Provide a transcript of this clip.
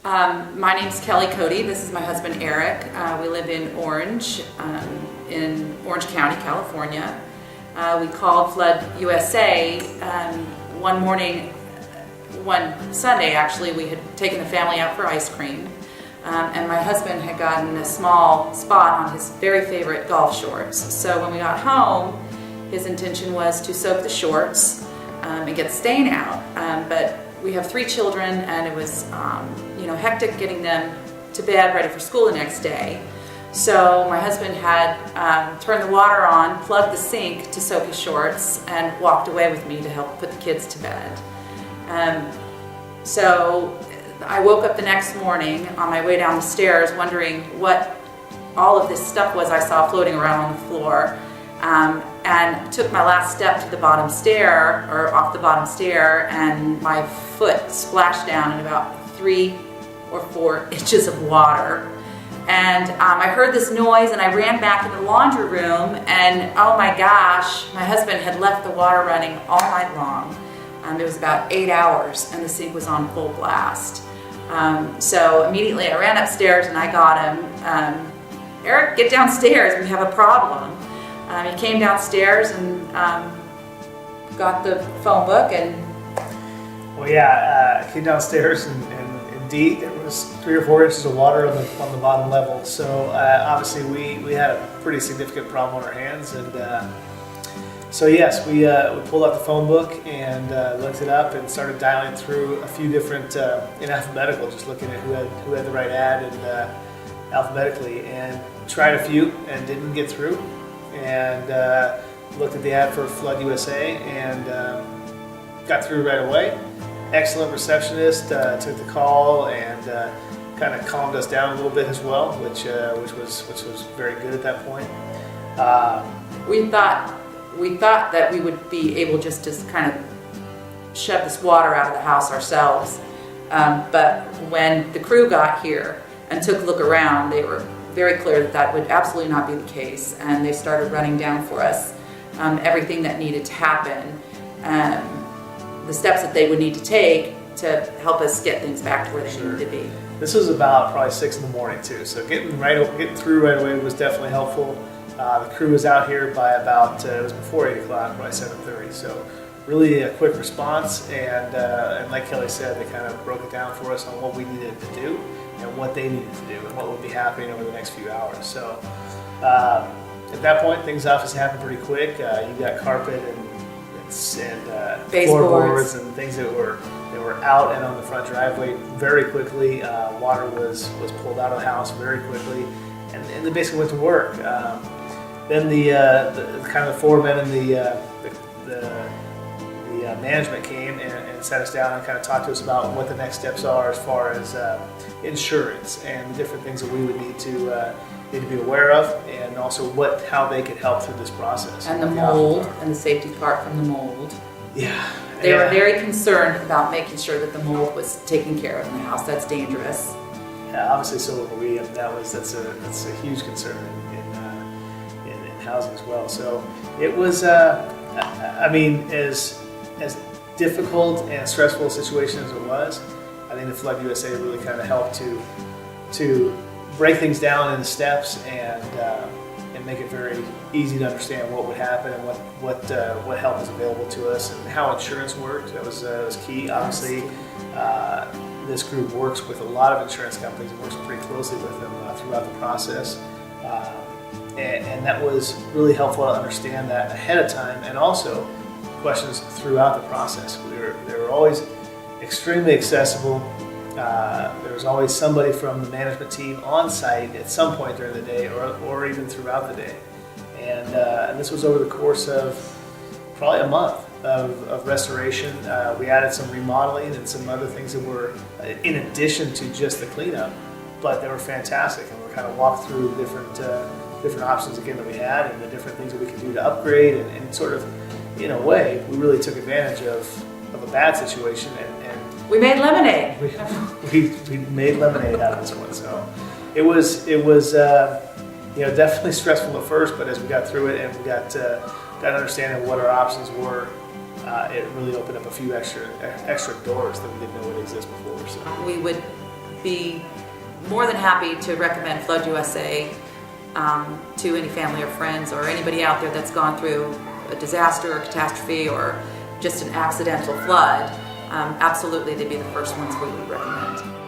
My name's Kelly Cody. This is my husband Eric. We live in Orange County, California. We called Flood USA one morning, one Sunday actually. We had taken the family out for ice cream, and my husband had gotten a small spot on his very favorite golf shorts. So when we got home, his intention was to soak the shorts and get the stain out. But we have 3 children, and it was hectic getting them to bed ready for school the next day. So my husband had turned the water on, plugged the sink to soak his shorts, and walked away with me to help put the kids to bed. So I woke up the next morning on my way down the stairs wondering what all of this stuff was I saw floating around on the floor, and took my last step to the bottom stair, or off the bottom stair, and my foot splashed down in about 3 or 4 inches of water. And I heard this noise, and I ran back in the laundry room, and oh my gosh, my husband had left the water running all night long. It was about 8 hours, and the sink was on full blast. So immediately I ran upstairs and I got him. Eric, get downstairs, we have a problem. He came downstairs and got the phone book and... Well, yeah, came downstairs and indeed there was 3 or 4 inches of water on the bottom level. So obviously we had a pretty significant problem on our hands, and so yes, we pulled out the phone book and looked it up and started dialing through a few different in alphabetical, just looking at who had the right ad and alphabetically, and tried a few and didn't get through, and looked at the ad for Flood USA and got through right away. Excellent receptionist, took the call and kind of calmed us down a little bit as well, which was very good at that point. We thought that we would be able just to kind of shove this water out of the house ourselves, but when the crew got here and took a look around, they were very clear that would absolutely not be the case, and they started running down for us everything that needed to happen, the steps that they would need to take to help us get things back to where they needed to be. This was about probably 6 in the morning too, so getting through right away was definitely helpful. The crew was out here by about, it was before 8 o'clock, probably 7:30, so really a quick response, and like Kelly said, they kind of broke it down for us on what we needed to do and what they needed to do and what would be happening over the next few hours. So at that point, things obviously happened pretty quick. You got carpet and floorboards and things that were out and on the front driveway very quickly. Water was pulled out of the house very quickly, and they basically went to work. Then the kind of the foreman and the management came and sat us down and kind of talked to us about what the next steps are as far as insurance and the different things that we would need to be aware of, and also how they could help through this process. And the mold, and the safety part from the mold. Yeah. They were very concerned about making sure that the mold was taken care of in the house. That's dangerous. Yeah, obviously so were we, and that's a huge concern in housing as well. So it was, I mean, as difficult and stressful a situation as it was, I think the Flood USA really kind of helped to break things down into steps and make it very easy to understand what would happen and what help is available to us and how insurance works. That was key. Obviously, this group works with a lot of insurance companies and works pretty closely with them throughout the process, and that was really helpful to understand that ahead of time, and also questions throughout the process. They were always extremely accessible. There was always somebody from the management team on site at some point during the day or even throughout the day. And this was over the course of probably a month of restoration. We added some remodeling and some other things that were in addition to just the cleanup, but they were fantastic, and we kind of walked through different options again that we had and the different things that we could do to upgrade, and sort of, in a way, we really took advantage of a bad situation and we made lemonade. We made lemonade out of this one. So it was definitely stressful at first, but as we got through it and we got understanding what our options were, it really opened up a few extra doors that we didn't know would exist before. So we would be more than happy to recommend Flood USA to any family or friends or anybody out there that's gone through a disaster or catastrophe or just an accidental flood. Absolutely, they'd be the first ones we would recommend.